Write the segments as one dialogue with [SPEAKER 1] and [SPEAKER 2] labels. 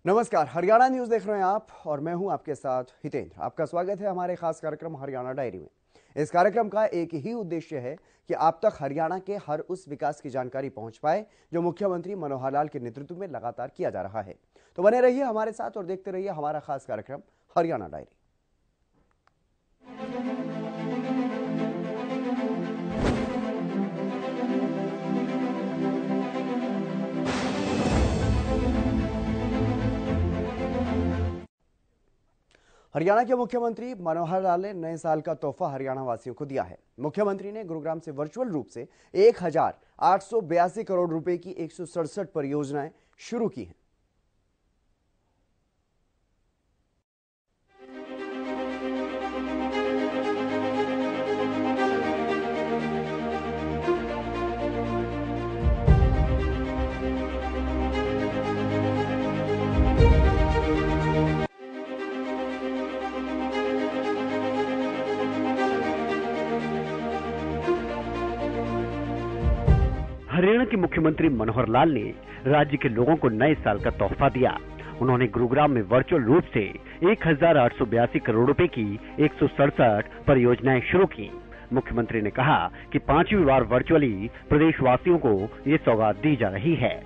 [SPEAKER 1] नमस्कार, हरियाणा न्यूज देख रहे हैं आप और मैं हूं आपके साथ हितेंद्र। आपका स्वागत है हमारे खास कार्यक्रम हरियाणा डायरी में। इस कार्यक्रम का एक ही उद्देश्य है कि आप तक हरियाणा के हर उस विकास की जानकारी पहुंच पाए जो मुख्यमंत्री मनोहर लाल के नेतृत्व में लगातार किया जा रहा है। तो बने रहिए हमारे साथ और देखते रहिए हमारा खास कार्यक्रम हरियाणा डायरी। हरियाणा के मुख्यमंत्री मनोहर लाल ने नए साल का तोहफा हरियाणा वासियों को दिया है। मुख्यमंत्री ने गुरुग्राम से वर्चुअल रूप से 1,882 करोड़ रुपए की 167 परियोजनाएं शुरू की हैं।
[SPEAKER 2] हरियाणा के मुख्यमंत्री मनोहर लाल ने राज्य के लोगों को नए साल का तोहफा दिया। उन्होंने गुरुग्राम में वर्चुअल रूप से 1,882 करोड़ रुपए की 167 परियोजनाएं शुरू की। मुख्यमंत्री ने कहा कि 5वीं बार वर्चुअली प्रदेशवासियों को ये सौगात दी जा रही है।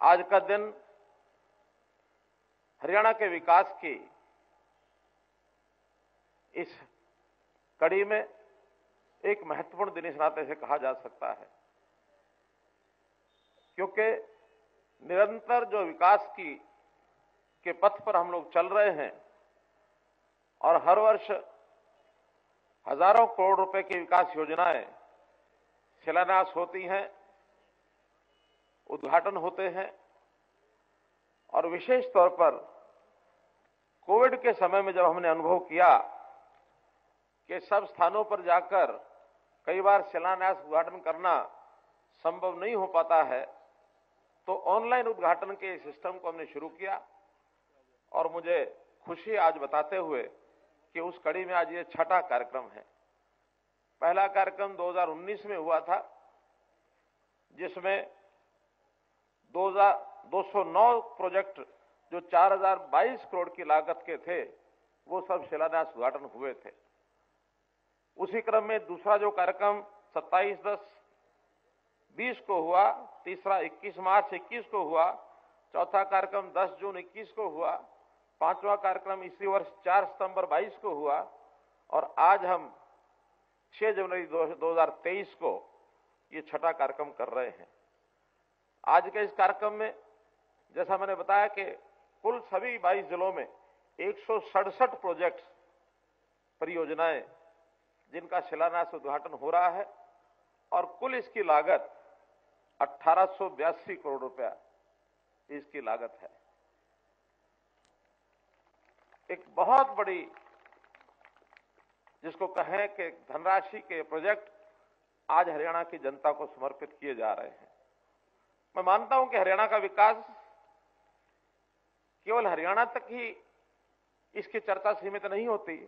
[SPEAKER 3] आज का दिन हरियाणा के विकास की इस कड़ी में एक महत्वपूर्ण दिन इस नाते से कहा जा सकता है, क्योंकि निरंतर जो विकास के पथ पर हम लोग चल रहे हैं और हर वर्ष हजारों करोड़ रुपए की विकास योजनाएं शिलान्यास होती हैं, उद्घाटन होते हैं और विशेष तौर पर कोविड के समय में जब हमने अनुभव किया कि सब स्थानों पर जाकर कई बार शिलान्यास उद्घाटन करना संभव नहीं हो पाता है, तो ऑनलाइन उद्घाटन के सिस्टम को हमने शुरू किया और मुझे खुशी आज बताते हुए कि उस कड़ी में आज ये छठा कार्यक्रम है। पहला कार्यक्रम 2019 में हुआ था, जिसमें 209 प्रोजेक्ट जो 4,022 करोड़ की लागत के थे वो सब शिलान्यास उद्घाटन हुए थे। उसी क्रम में दूसरा जो कार्यक्रम 27/10/20 को हुआ, तीसरा 21 मार्च 21 को हुआ, चौथा कार्यक्रम 10 जून 21 को हुआ, पांचवा कार्यक्रम इसी वर्ष 4 सितंबर 22 को हुआ और आज हम 6 जनवरी 2023 को ये छठा कार्यक्रम कर रहे हैं। आज के इस कार्यक्रम में जैसा मैंने बताया कि कुल सभी 22 जिलों में 167 प्रोजेक्ट्स, परियोजनाएं जिनका शिलान्यास उद्घाटन हो रहा है और कुल इसकी लागत 1,882 करोड़ रुपया इसकी लागत है। एक बहुत बड़ी, जिसको कहें कि धनराशि के प्रोजेक्ट आज हरियाणा की जनता को समर्पित किए जा रहे हैं। मैं मानता हूं कि हरियाणा का विकास केवल हरियाणा तक ही इसकी चर्चा सीमित नहीं होती,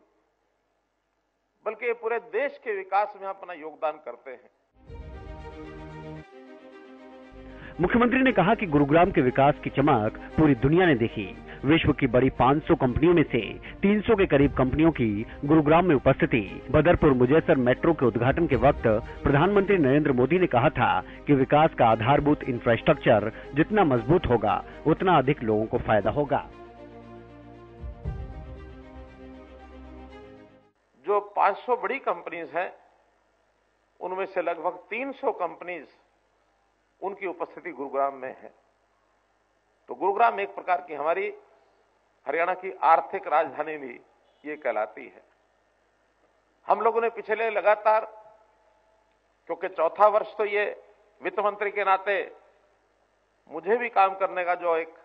[SPEAKER 3] बल्कि ये पूरे देश के विकास में अपना योगदान करते हैं।
[SPEAKER 2] मुख्यमंत्री ने कहा कि गुरुग्राम के विकास की चमक पूरी दुनिया ने देखी। विश्व की बड़ी 500 कंपनियों में से 300 के करीब कंपनियों की गुरुग्राम में उपस्थिति। बदरपुर मुजेसर मेट्रो के उद्घाटन के वक्त प्रधानमंत्री नरेंद्र मोदी ने कहा था कि विकास का आधारभूत इंफ्रास्ट्रक्चर जितना मजबूत होगा उतना अधिक लोगों को फायदा होगा।
[SPEAKER 3] जो 500 बड़ी कंपनीज हैं, उनमें से लगभग 300 कंपनीज, उनकी उपस्थिति गुरुग्राम में है। तो गुरुग्राम एक प्रकार की हमारी हरियाणा की आर्थिक राजधानी भी ये कहलाती है। हम लोगों ने पिछले लगातार, क्योंकि चौथा वर्ष तो ये वित्त मंत्री के नाते मुझे भी काम करने का जो एक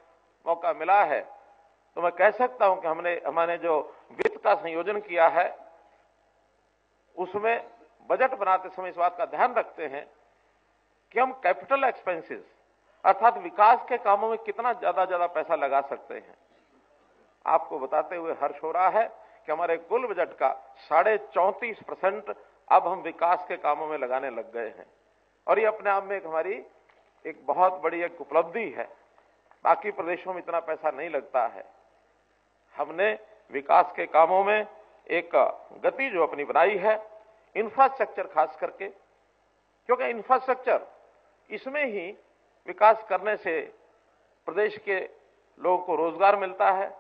[SPEAKER 3] मौका मिला है, तो मैं कह सकता हूं कि हमने जो वित्त का संयोजन किया है उसमें बजट बनाते समय इस बात का ध्यान रखते हैं कि हम कैपिटल एक्सपेंसेस अर्थात विकास के कामों में कितना ज्यादा पैसा लगा सकते हैं। आपको बताते हुए हर्ष हो रहा है कि हमारे कुल बजट का 34.5% अब हम विकास के कामों में लगाने लग गए हैं और ये अपने आप में हमारी एक बहुत बड़ी एक उपलब्धि है। बाकी प्रदेशों में इतना पैसा नहीं लगता है। हमने विकास के कामों में एक गति जो अपनी बनाई है, इंफ्रास्ट्रक्चर खास करके, क्योंकि इंफ्रास्ट्रक्चर इसमें ही विकास करने से प्रदेश के लोगों को रोजगार मिलता है,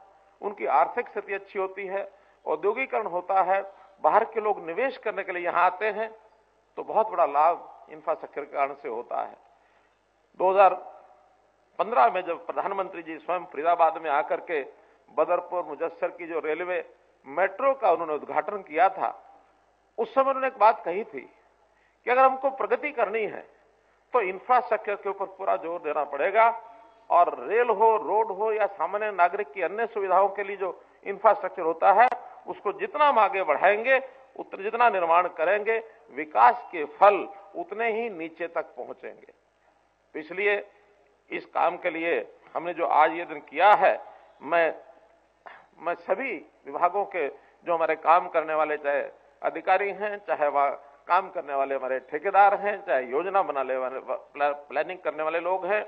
[SPEAKER 3] उनकी आर्थिक स्थिति अच्छी होती है, औद्योगिकरण होता है, बाहर के लोग निवेश करने के लिए यहां आते हैं, तो बहुत बड़ा लाभ इंफ्रास्ट्रक्चर के कारण से होता है। 2015 में जब प्रधानमंत्री जी स्वयं फरीदाबाद में आकर के बदरपुर मुजस्सर की जो रेलवे मेट्रो का उन्होंने उद्घाटन किया था, उस समय उन्होंने एक बात कही थी कि अगर हमको प्रगति करनी है तो इंफ्रास्ट्रक्चर के ऊपर पूरा जोर देना पड़ेगा, और रेल हो, रोड हो या सामान्य नागरिक की अन्य सुविधाओं के लिए जो इंफ्रास्ट्रक्चर होता है, उसको जितना हम आगे बढ़ाएंगे, उतना जितना निर्माण करेंगे, विकास के फल उतने ही नीचे तक पहुंचेंगे। तो इसलिए इस काम के लिए हमने जो आज ये दिन किया है, मैं सभी विभागों के जो हमारे काम करने वाले, चाहे अधिकारी हैं, चाहे वह काम करने वाले हमारे ठेकेदार हैं, चाहे योजना बनाने वाले, प्लानिंग करने वाले लोग हैं,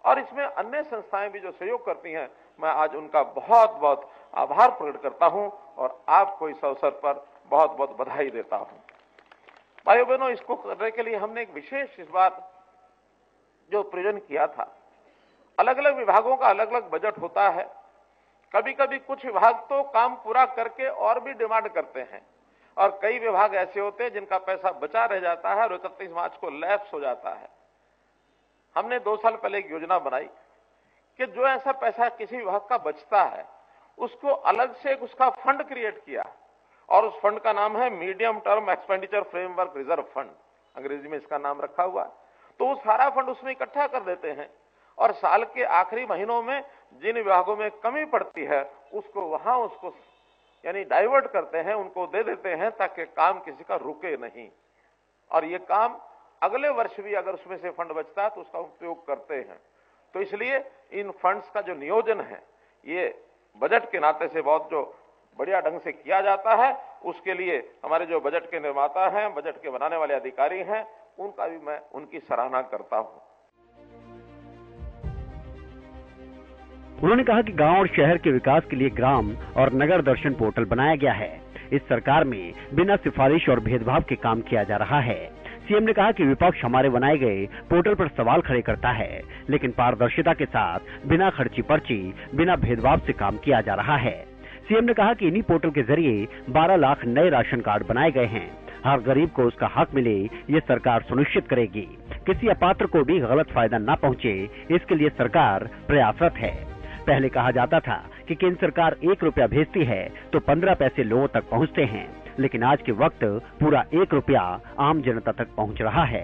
[SPEAKER 3] और इसमें अन्य संस्थाएं भी जो सहयोग करती हैं, मैं आज उनका बहुत बहुत आभार प्रकट करता हूं और आपको इस अवसर पर बहुत बहुत बधाई देता हूं। भाइयों बहनों, इसको करने के लिए हमने एक विशेष इस बार जो प्रयोजन किया था, अलग अलग विभागों का अलग अलग बजट होता है। कभी कभी कुछ विभाग तो काम पूरा करके और भी डिमांड करते हैं, और कई विभाग ऐसे होते हैं जिनका पैसा बचा रह जाता है और 31 मार्च को लैप्स हो जाता है। हमने 2 साल पहले एक योजना बनाई कि जो ऐसा पैसा किसी विभाग का बचता है, उसको अलग से उसका फंड क्रिएट किया, और उस फंड का नाम है medium term expenditure framework reserve fund, अंग्रेजी में इसका नाम रखा हुआ है। तो वो सारा फंड उसमें इकट्ठा कर देते हैं, और साल के आखिरी महीनों में जिन विभागों में कमी पड़ती है, उसको वहां उसको यानी डाइवर्ट करते हैं, उनको दे देते हैं, ताकि काम किसी का रुके नहीं, और ये काम अगले वर्ष भी अगर उसमें से फंड बचता है तो उसका उपयोग करते हैं। तो इसलिए इन फंड्स का जो नियोजन है, ये बजट के नाते से बहुत जो बढ़िया ढंग से किया जाता है, उसके लिए हमारे जो बजट के निर्माता हैं, बजट के बनाने वाले अधिकारी हैं, उनका भी मैं उनकी सराहना करता हूं।
[SPEAKER 2] उन्होंने कहा कि गांव और शहर के विकास के लिए ग्राम और नगर दर्शन पोर्टल बनाया गया है। इस सरकार में बिना सिफारिश और भेदभाव के काम किया जा रहा है। सीएम ने कहा कि विपक्ष हमारे बनाए गए पोर्टल पर सवाल खड़े करता है, लेकिन पारदर्शिता के साथ बिना खर्ची पर्ची, बिना भेदभाव से काम किया जा रहा है। सीएम ने कहा कि इन्हीं पोर्टल के जरिए 12 लाख नए राशन कार्ड बनाए गए हैं। हर गरीब को उसका हक मिले, ये सरकार सुनिश्चित करेगी। किसी अपात्र को भी गलत फायदा न पहुंचे, इसके लिए सरकार प्रयासरत है। पहले कहा जाता था कि केंद्र सरकार 1 रुपया भेजती है तो 15 पैसे लोगों तक पहुंचते हैं, लेकिन आज के वक्त पूरा 1 रुपया आम जनता तक पहुंच रहा है।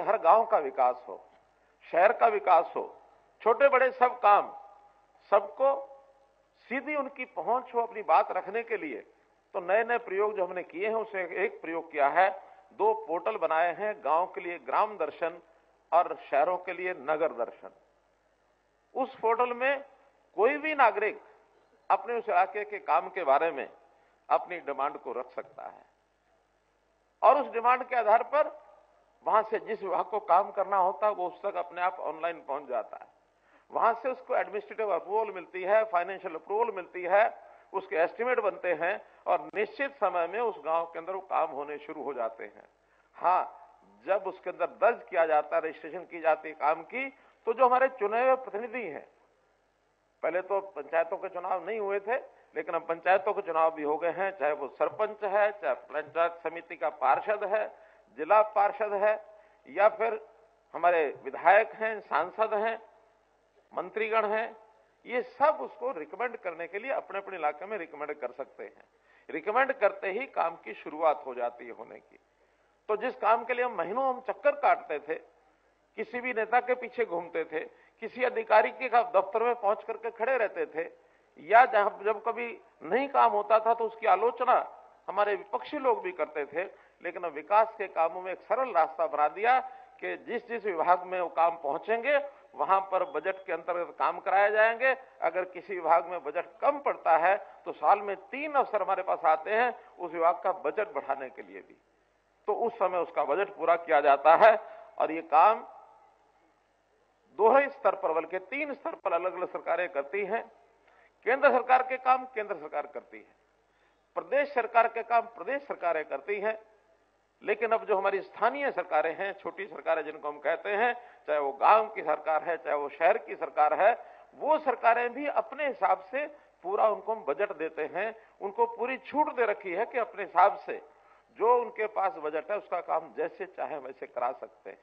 [SPEAKER 3] हर गांव का विकास हो, शहर का विकास हो, छोटे बड़े सब काम, सबको सीधी उनकी पहुंच हो अपनी बात रखने के लिए, तो नए नए प्रयोग जो हमने किए हैं, उसमें एक प्रयोग किया है, 2 पोर्टल बनाए हैं, गांव के लिए ग्राम दर्शन और शहरों के लिए नगर दर्शन। उस पोर्टल में कोई भी नागरिक अपने उस इलाके के काम के बारे में अपनी डिमांड को रख सकता है, और उस डिमांड के आधार पर वहां से जिस विभाग को काम करना होता है वो उस तक अपने आप ऑनलाइन पहुंच जाता है। वहां से उसको एडमिनिस्ट्रेटिव अप्रूवल मिलती है, फाइनेंशियल अप्रूवल मिलती है, उसके एस्टिमेट बनते हैं, और निश्चित समय में उस गांव के अंदर वो काम होने शुरू हो जाते हैं। हाँ, जब उसके अंदर दर्ज किया जाता है, रजिस्ट्रेशन की जाती है काम की, तो जो हमारे चुने हुए प्रतिनिधि हैं, पहले तो पंचायतों के चुनाव नहीं हुए थे, लेकिन अब पंचायतों के चुनाव भी हो गए हैं, चाहे वो सरपंच है, चाहे पंचायत समिति का पार्षद है, जिला पार्षद है, या फिर हमारे विधायक हैं, सांसद हैं, मंत्रीगण हैं, ये सब उसको रिकमेंड करने के लिए अपने अपने इलाके में रिकमेंड कर सकते हैं। रिकमेंड करते ही काम की शुरुआत हो जाती है होने की। तो जिस काम के लिए हम महीनों हम चक्कर काटते थे, किसी भी नेता के पीछे घूमते थे, किसी अधिकारी के दफ्तर में पहुंच करके खड़े रहते थे, या जब कभी नहीं काम होता था तो उसकी आलोचना हमारे विपक्षी लोग भी करते थे, लेकिन अब विकास के कामों में एक सरल रास्ता बना दिया कि जिस जिस विभाग में वो काम पहुंचेंगे वहां पर बजट के अंतर्गत काम कराए जाएंगे। अगर किसी विभाग में बजट कम पड़ता है तो साल में 3 अवसर हमारे पास आते हैं उस विभाग का बजट बढ़ाने के लिए भी। तो उस समय उसका बजट पूरा किया जाता है। और ये काम दोहरे स्तर पर बल्कि 3 स्तर पर अलग अलग सरकारें करती हैं। केंद्र सरकार के काम केंद्र सरकार करती है, प्रदेश सरकार के काम प्रदेश सरकारें करती हैं। लेकिन अब जो हमारी स्थानीय सरकारें हैं, छोटी सरकारें जिनको हम कहते हैं, चाहे वो गांव की सरकार है, चाहे वो शहर की सरकार है, वो सरकारें भी अपने हिसाब से पूरा उनको हम बजट देते हैं। उनको पूरी छूट दे रखी है कि अपने हिसाब से जो उनके पास बजट है उसका काम जैसे चाहे वैसे करा सकते हैं।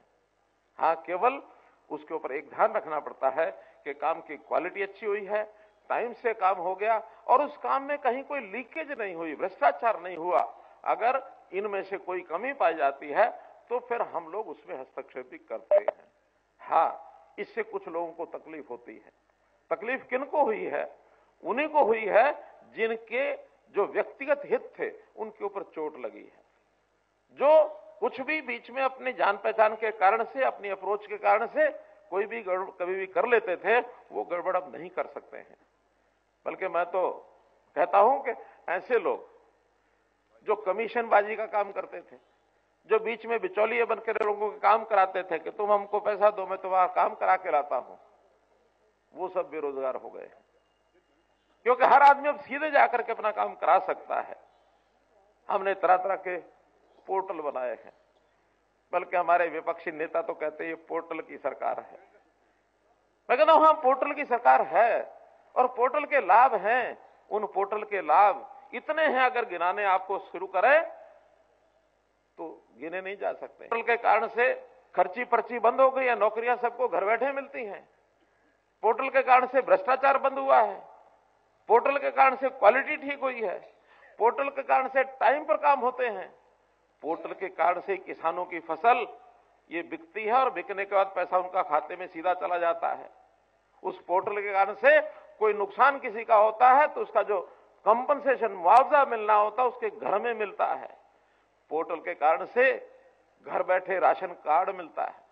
[SPEAKER 3] हाँ, केवल उसके ऊपर एक ध्यान रखना पड़ता है कि काम की क्वालिटी अच्छी हुई है, टाइम से काम हो गया और उस काम में कहीं कोई लीकेज नहीं हुई, भ्रष्टाचार नहीं हुआ। अगर इनमें से कोई कमी पाई जाती है तो फिर हम लोग उसमें हस्तक्षेप भी करते हैं। हाँ, इससे कुछ लोगों को तकलीफ होती है। तकलीफ किनको हुई है? उन्हीं को हुई है जिनके जो व्यक्तिगत हित थे उनके ऊपर चोट लगी है, जो कुछ भी बीच में अपनी जान पहचान के कारण से, अपनी अप्रोच के कारण से कोई भी गड़बड़ कभी भी कर लेते थे, वो गड़बड़ अब नहीं कर सकते हैं। बल्कि मैं तो कहता हूं कि ऐसे लोग जो कमीशनबाजी का काम करते थे, जो बीच में बिचौलिए बनकर लोगों के काम कराते थे कि तुम हमको पैसा दो, मैं तुम्हारा काम करा के लाता हूं, वो सब बेरोजगार हो गए। क्योंकि हर आदमी अब सीधे जाकर के अपना काम करा सकता है। हमने तरह तरह के पोर्टल बनाए हैं, बल्कि हमारे विपक्षी नेता तो कहते हैं ये पोर्टल की सरकार है। मैं कहता हूं हाँ, पोर्टल की सरकार है और पोर्टल के लाभ हैं। उन पोर्टल के लाभ इतने हैं, अगर गिनाने आपको शुरू करें तो गिने नहीं जा सकते। पोर्टल के कारण से खर्ची पर्ची बंद हो गई है, नौकरियां सबको घर बैठे मिलती हैं। पोर्टल के कारण से भ्रष्टाचार बंद हुआ है, पोर्टल के कारण से क्वालिटी ठीक हुई है, पोर्टल के कारण से टाइम पर काम होते हैं, पोर्टल के कारण से किसानों की फसल ये बिकती है और बिकने के बाद पैसा उनका खाते में सीधा चला जाता है। उस पोर्टल के कारण से कोई नुकसान किसी का होता है तो उसका जो कंपनसेशन, मुआवजा मिलना होता है, उसके घर में मिलता है। पोर्टल के कारण से घर बैठे राशन कार्ड मिलता है।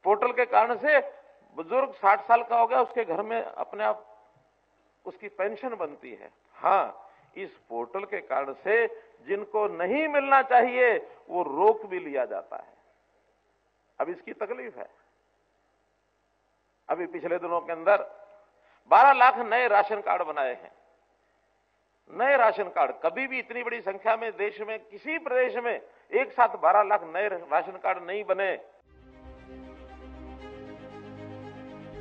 [SPEAKER 3] पोर्टल के कारण से बुजुर्ग 60 साल का हो गया, उसके घर में अपने आप उसकी पेंशन बनती है। हाँ, इस पोर्टल के कारण से जिनको नहीं मिलना चाहिए वो रोक भी लिया जाता है। अब इसकी तकलीफ है। अभी पिछले दिनों के अंदर 12 लाख नए राशन कार्ड बनाए हैं। नए राशन कार्ड, कभी भी इतनी बड़ी संख्या में देश में किसी प्रदेश में एक साथ 12 लाख नए राशन कार्ड नहीं बने।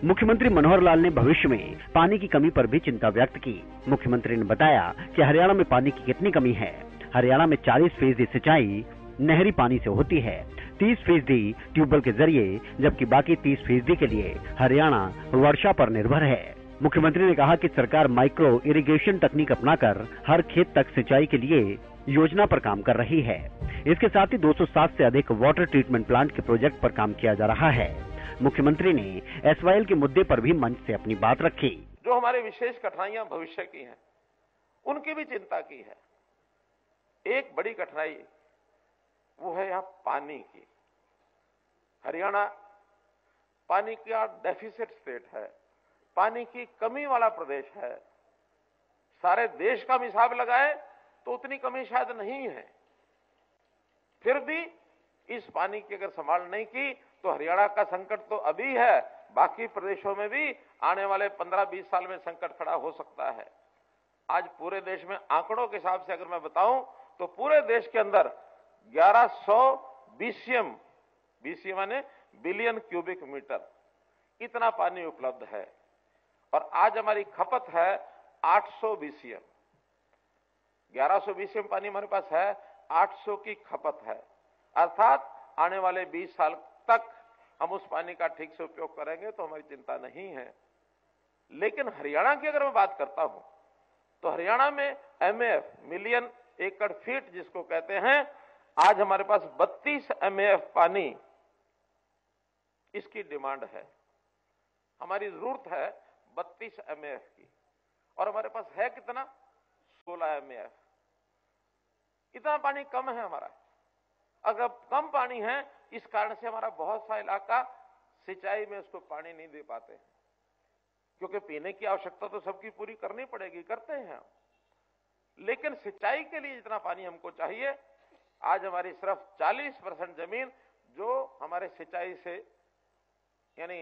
[SPEAKER 2] मुख्यमंत्री मनोहर लाल ने भविष्य में पानी की कमी पर भी चिंता व्यक्त की। मुख्यमंत्री ने बताया कि हरियाणा में पानी की कितनी कमी है। हरियाणा में 40% सिंचाई नहरी पानी से होती है, 30% ट्यूबवेल के जरिए, जबकि बाकी 30% के लिए हरियाणा वर्षा पर निर्भर है। मुख्यमंत्री ने कहा कि सरकार माइक्रो इरिगेशन तकनीक अपनाकर हर खेत तक सिंचाई के लिए योजना पर काम कर रही है। इसके साथ ही 207 से अधिक वाटर ट्रीटमेंट प्लांट के प्रोजेक्ट पर काम किया जा रहा है। मुख्यमंत्री ने एसवाईएल के मुद्दे पर भी मंच से अपनी बात रखी।
[SPEAKER 3] जो हमारे विशेष कठिनाइयां भविष्य की हैं, उनकी भी चिंता की है। एक बड़ी कठिनाई वो है यहां पानी की। हरियाणा पानी का डेफिसिट स्टेट है, पानी की कमी वाला प्रदेश है। सारे देश का हिसाब लगाए तो उतनी कमी शायद नहीं है। फिर भी इस पानी की अगर संभाल नहीं की तो हरियाणा का संकट तो अभी है, बाकी प्रदेशों में भी आने वाले 15-20 साल में संकट खड़ा हो सकता है। आज पूरे देश में आंकड़ों के हिसाब से अगर मैं बताऊं तो पूरे देश के अंदर 1100 बीसीएम, बीसीएम माने बिलियन क्यूबिक मीटर, इतना पानी उपलब्ध है और आज हमारी खपत है 800 बीसीएम। 1100 बीसीएम पानी हमारे पास है, 800 की खपत है। अर्थात आने वाले 20 साल तक हम उस पानी का ठीक से उपयोग करेंगे तो हमारी चिंता नहीं है। लेकिन हरियाणा की अगर मैं बात करता हूं तो हरियाणा में एमएएफ, मिलियन एकड़ फीट जिसको कहते हैं, आज हमारे पास 32 एमएएफ पानी इसकी डिमांड है। हमारी जरूरत है 32 एमएएफ की और हमारे पास है कितना? 16 एमएएफ। इतना पानी कम है हमारा। अगर कम पानी है, इस कारण से हमारा बहुत सा इलाका सिंचाई में उसको पानी नहीं दे पाते हैं, क्योंकि पीने की आवश्यकता तो सबकी पूरी करनी पड़ेगी, करते हैं। लेकिन सिंचाई के लिए जितना पानी हमको चाहिए आज हमारी सिर्फ 40% जमीन जो हमारे सिंचाई से यानी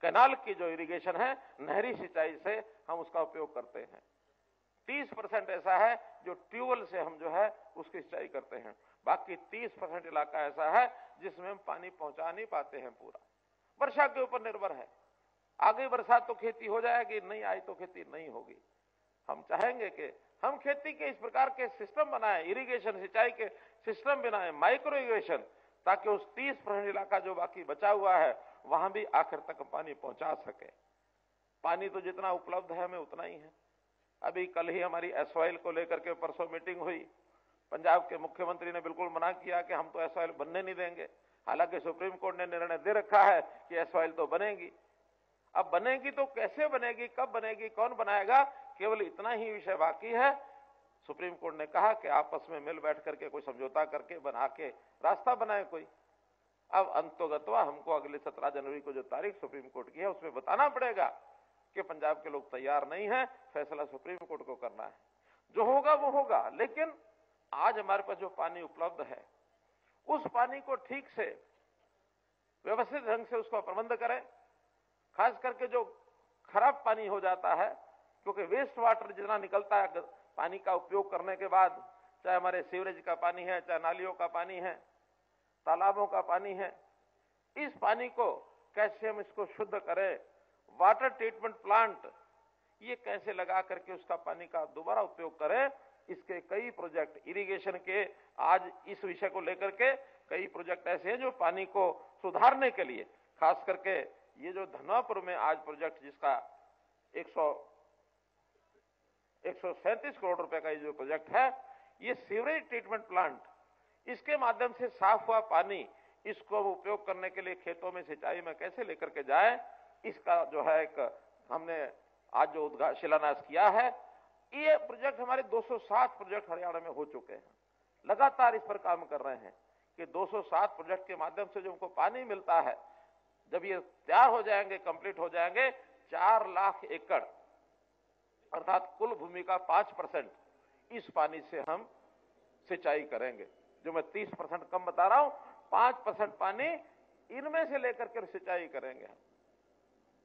[SPEAKER 3] कैनाल की जो इरिगेशन है, नहरी सिंचाई से हम उसका उपयोग करते हैं। 30% ऐसा है जो ट्यूबवेल से हम जो है उसकी सिंचाई करते हैं। बाकी 30% इलाका ऐसा है जिसमें हम पानी पहुंचा नहीं पाते हैं। पूरा वर्षा के ऊपर निर्भर है। आगे बरसात तो खेती हो जाएगी, नहीं आई तो खेती नहीं होगी। हम चाहेंगे कि हम खेती के इस प्रकार के सिस्टम बनाएं, इरिगेशन सिंचाई के सिस्टम बनाएं, माइक्रो इरिगेशन, ताकि उस 30% इलाका जो बाकी बचा हुआ है वहां भी आखिर तक पानी पहुंचा सके। पानी तो जितना उपलब्ध है हमें उतना ही है। अभी कल ही हमारी एसवाइल को लेकर के परसों मीटिंग हुई। पंजाब के मुख्यमंत्री ने बिल्कुल मना किया कि हम तो एसवाइल बनने नहीं देंगे। हालांकि सुप्रीम कोर्ट ने निर्णय दे रखा है कि एसवाइल तो बनेगी। अब बनेगी तो कैसे बनेगी, कब बनेगी, कौन बनाएगा, केवल इतना ही विषय बाकी है। सुप्रीम कोर्ट ने कहा कि आपस में मिल बैठ करके कोई समझौता करके बना के रास्ता बनाए कोई। अब अंतोगत्वा हमको अगले 17 जनवरी को जो तारीख सुप्रीम कोर्ट की है उसमें बताना पड़ेगा कि पंजाब के लोग तैयार नहीं है, फैसला सुप्रीम कोर्ट को करना है। जो होगा वो होगा, लेकिन आज हमारे पास जो पानी उपलब्ध है उस पानी को ठीक से व्यवस्थित ढंग से उसका प्रबंध करें। खास करके जो खराब पानी हो जाता है, क्योंकि वेस्ट वाटर जितना निकलता है पानी का उपयोग करने के बाद, चाहे हमारे सीवरेज का पानी है, चाहे नालियों का पानी है, तालाबों का पानी है, इस पानी को कैसे हम इसको शुद्ध करें। वाटर ट्रीटमेंट प्लांट ये कैसे लगा करके उसका पानी का दोबारा उपयोग करें। इसके कई प्रोजेक्ट इरिगेशन के आज इस विषय को लेकर के कई प्रोजेक्ट ऐसे हैं जो पानी को सुधारने के लिए, खास करके ये जो धनवापुर में आज प्रोजेक्ट जिसका 137 करोड़ रुपए का ये जो प्रोजेक्ट है, ये सीवरेज ट्रीटमेंट प्लांट, इसके माध्यम से साफ हुआ पानी इसको उपयोग करने के लिए खेतों में सिंचाई में कैसे लेकर के जाए, इसका जो है एक हमने आज जो शिलान्यास किया है। ये प्रोजेक्ट हमारे 207 प्रोजेक्ट हरियाणा में हो चुके हैं। लगातार इस पर काम कर रहे हैं कि 207 प्रोजेक्ट के माध्यम से जो हमको पानी मिलता है, जब ये तैयार हो जाएंगे, कंप्लीट हो जाएंगे, 4 लाख एकड़ अर्थात कुल भूमि का 5% इस पानी से हम सिंचाई करेंगे। जो मैं 30% कम बता रहा हूं, 5% पानी इनमें से लेकर के सिंचाई करेंगे।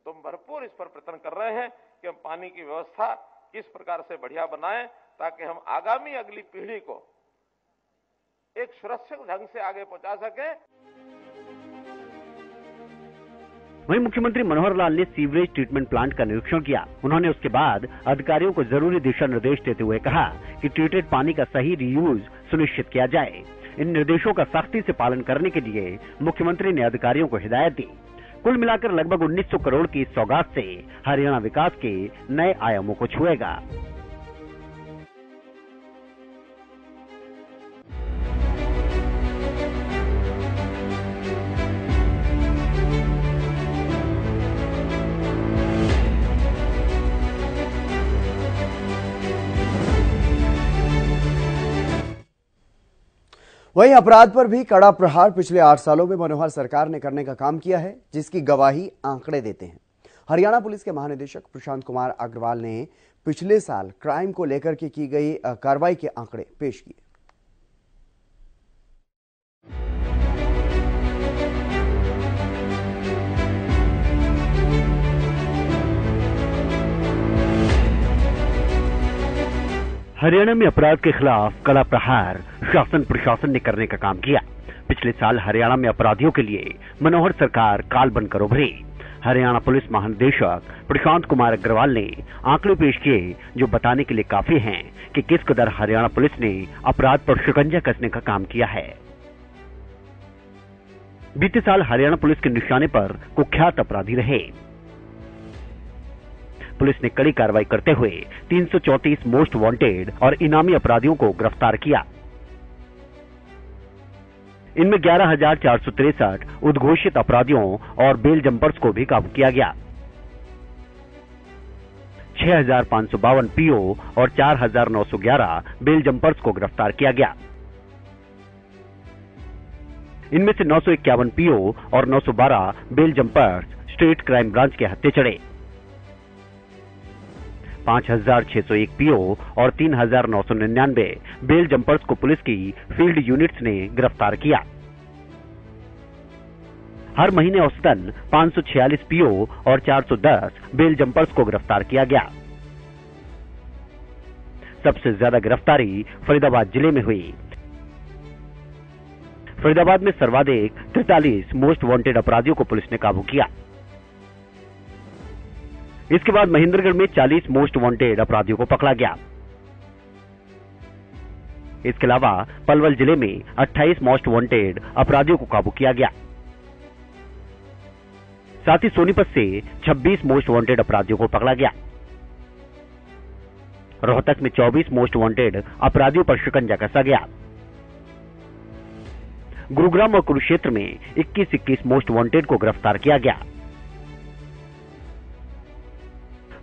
[SPEAKER 3] तो हम भरपूर इस पर प्रयत्न कर रहे हैं कि हम पानी की व्यवस्था किस प्रकार से बढ़िया बनाएं, ताकि हम आगामी अगली पीढ़ी को एक सुरक्षित ढंग से आगे पहुंचा सकें।
[SPEAKER 2] वहीं मुख्यमंत्री मनोहर लाल ने सीवरेज ट्रीटमेंट प्लांट का निरीक्षण किया। उन्होंने उसके बाद अधिकारियों को जरूरी दिशा निर्देश देते हुए कहा कि ट्रीटेड पानी का सही रीयूज सुनिश्चित किया जाए। इन निर्देशों का सख्ती से पालन करने के लिए मुख्यमंत्री ने अधिकारियों को हिदायत दी। कुल मिलाकर लगभग 1900 करोड़ की इस सौगात से हरियाणा विकास के नए आयामों को छुएगा।
[SPEAKER 1] वहीं अपराध पर भी कड़ा प्रहार पिछले 8 सालों में मनोहर सरकार ने करने का काम किया है, जिसकी गवाही आंकड़े देते हैं। हरियाणा पुलिस के महानिदेशक प्रशांत कुमार अग्रवाल ने पिछले साल क्राइम को लेकर के की गई कार्रवाई के आंकड़े पेश किए।
[SPEAKER 2] हरियाणा में अपराध के खिलाफ कड़ा प्रहार शासन प्रशासन ने करने का काम किया। पिछले साल हरियाणा में अपराधियों के लिए मनोहर सरकार काल बनकर उभरी। हरियाणा पुलिस महानिदेशक प्रशांत कुमार अग्रवाल ने आंकड़े पेश किए जो बताने के लिए काफी हैं कि किस कदर हरियाणा पुलिस ने अपराध पर शिकंजा कसने का काम किया है। बीते साल हरियाणा पुलिस के निशाने पर कुख्यात अपराधी रहे। पुलिस ने कड़ी कार्रवाई करते हुए 334 मोस्ट वांटेड और इनामी अपराधियों को गिरफ्तार किया। इनमें 11,463 उद्घोषित अपराधियों और बेल जंपर्स को भी काबू किया गया। 6,552 पीओ और 4,911 बेल जंपर्स को गिरफ्तार किया गया। इनमें से 951 पीओ और 912 bail jumpers state crime branch के हत्थे चढ़े। 5,601 पीओ और 3,999 बेल जंपर्स को पुलिस की फील्ड यूनिट्स ने गिरफ्तार किया। हर महीने औसतन 546 पीओ और 410 बेल जंपर्स को गिरफ्तार किया गया। सबसे ज्यादा गिरफ्तारी फरीदाबाद जिले में हुई। फरीदाबाद में सर्वाधिक 43 मोस्ट वांटेड अपराधियों को पुलिस ने काबू किया। इसके बाद महेंद्रगढ़ में 40 मोस्ट वांटेड अपराधियों को पकड़ा गया। इसके अलावा पलवल जिले में 28 मोस्ट वांटेड अपराधियों को काबू किया गया। साथ ही सोनीपत से 26 मोस्ट वांटेड अपराधियों को पकड़ा गया। रोहतक में 24 मोस्ट वांटेड अपराधियों पर शिकंजा कसा गया। गुरुग्राम और कुरुक्षेत्र में 21 मोस्ट वांटेड को गिरफ्तार किया गया।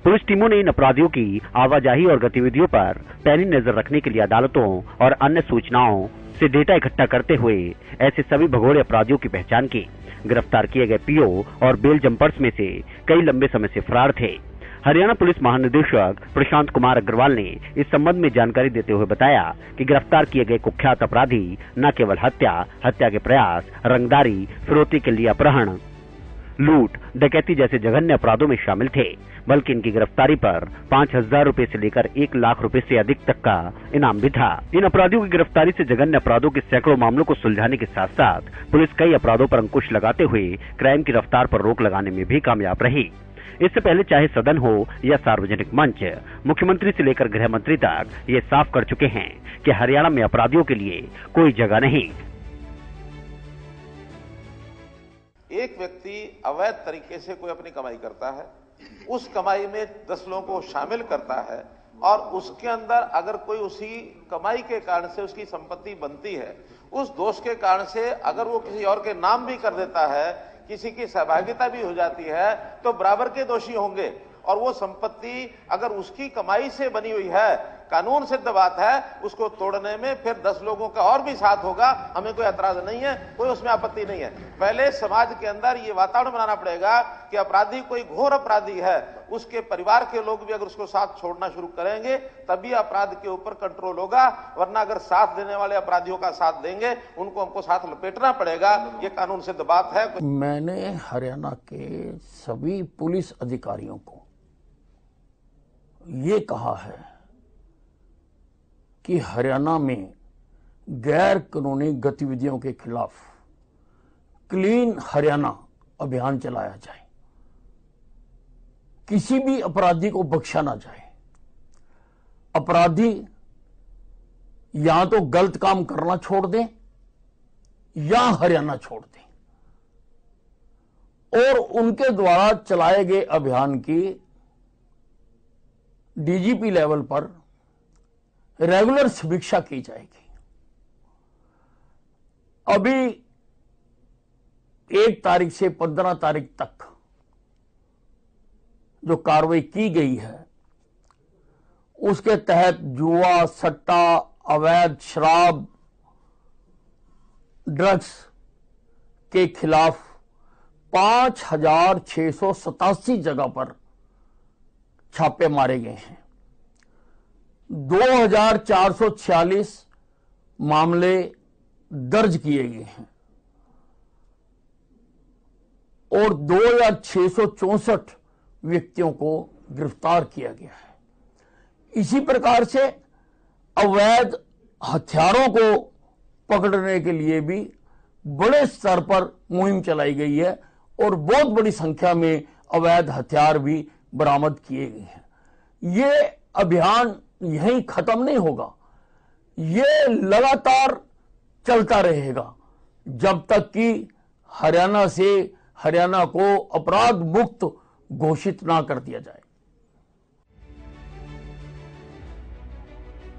[SPEAKER 2] पुलिस टीमों ने इन अपराधियों की आवाजाही और गतिविधियों पर पैनी नजर रखने के लिए अदालतों और अन्य सूचनाओं से डेटा इकट्ठा करते हुए ऐसे सभी भगोड़े अपराधियों की पहचान की। गिरफ्तार किए गए पीओ और बेल जंपर्स में से कई लंबे समय से फरार थे। हरियाणा पुलिस महानिदेशक प्रशांत कुमार अग्रवाल ने इस संबंध में जानकारी देते हुए बताया कि गिरफ्तार किए गए कुख्यात अपराधी न केवल हत्या के प्रयास, रंगदारी, फिरौती के लिए अपहरण, लूट, डकैती जैसे जघन्य अपराधों में शामिल थे, बल्कि इनकी गिरफ्तारी पर 5,000 रुपए से लेकर 1 लाख रुपए से अधिक तक का इनाम भी था। इन अपराधियों की गिरफ्तारी से जघन्य अपराधों के सैकड़ों मामलों को सुलझाने के साथ साथ पुलिस कई अपराधों पर अंकुश लगाते हुए क्राइम की रफ्तार पर रोक लगाने में भी कामयाब रही। इससे पहले चाहे सदन हो या सार्वजनिक मंच, मुख्यमंत्री से लेकर गृह मंत्री तक ये साफ कर चुके हैं कि हरियाणा में अपराधियों के लिए कोई जगह नहीं।
[SPEAKER 3] एक व्यक्ति अवैध तरीके से कोई अपनी कमाई करता है, उस कमाई में 10 लोगों को शामिल करता है और उसके अंदर अगर कोई उसी कमाई के कारण से उसकी संपत्ति बनती है, उस दोष के कारण से अगर वो किसी और के नाम भी कर देता है, किसी की सहभागिता भी हो जाती है, तो बराबर के दोषी होंगे। और वो संपत्ति अगर उसकी कमाई से बनी हुई है, कानून सिद्ध बात है, उसको तोड़ने में फिर 10 लोगों का और भी साथ होगा, हमें कोई ऐतराज नहीं है, कोई उसमें आपत्ति नहीं है। पहले समाज के अंदर ये वातावरण बनाना पड़ेगा कि अपराधी कोई घोर अपराधी है, उसके परिवार के लोग भी अगर उसको साथ छोड़ना शुरू करेंगे तभी अपराध के ऊपर कंट्रोल होगा, वरना अगर साथ देने वाले अपराधियों का साथ देंगे, उनको हमको साथ लपेटना पड़ेगा। ये कानून सिद्ध बात है।
[SPEAKER 4] मैंने हरियाणा के सभी पुलिस अधिकारियों को ये कहा है कि हरियाणा में गैर कानूनी गतिविधियों के खिलाफ क्लीन हरियाणा अभियान चलाया जाए। किसी भी अपराधी को बख्शा ना जाए। अपराधी या तो गलत काम करना छोड़ दें या हरियाणा छोड़ दें, और उनके द्वारा चलाए गए अभियान की डीजीपी लेवल पर रेगुलर समीक्षा की जाएगी। अभी 1 तारीख से 15 तारीख तक जो कार्रवाई की गई है, उसके तहत जुआ, सट्टा, अवैध शराब, ड्रग्स के खिलाफ 5,687 जगह पर छापे मारे गए हैं। 2,446 मामले दर्ज किए गए हैं और 2,664 व्यक्तियों को गिरफ्तार किया गया है। इसी प्रकार से अवैध हथियारों को पकड़ने के लिए भी बड़े स्तर पर मुहिम चलाई गई है और बहुत बड़ी संख्या में अवैध हथियार भी बरामद किए गए हैं। ये अभियान यहीं खत्म नहीं होगा, ये लगातार चलता रहेगा जब तक कि हरियाणा को अपराध मुक्त घोषित ना कर दिया जाए।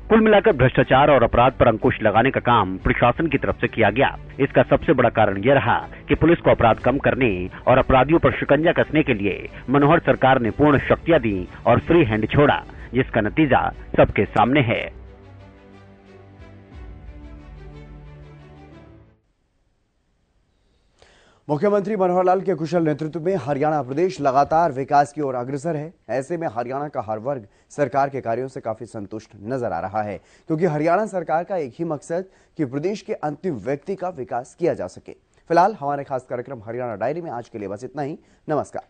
[SPEAKER 2] कुल मिलाकर भ्रष्टाचार और अपराध पर अंकुश लगाने का काम प्रशासन की तरफ से किया गया। इसका सबसे बड़ा कारण यह रहा कि पुलिस को अपराध कम करने और अपराधियों पर शिकंजा कसने के लिए मनोहर सरकार ने पूर्ण शक्तियां दी और फ्री हैंड छोड़ा, जिसका नतीजा सबके सामने है।
[SPEAKER 1] मुख्यमंत्री मनोहर लाल के कुशल नेतृत्व में हरियाणा प्रदेश लगातार विकास की ओर अग्रसर है। ऐसे में हरियाणा का हर वर्ग सरकार के कार्यों से काफी संतुष्ट नजर आ रहा है, क्योंकि हरियाणा सरकार का एक ही मकसद कि प्रदेश के अंतिम व्यक्ति का विकास किया जा सके। फिलहाल हमारे खास कार्यक्रम हरियाणा डायरी में आज के लिए बस इतना ही। नमस्कार।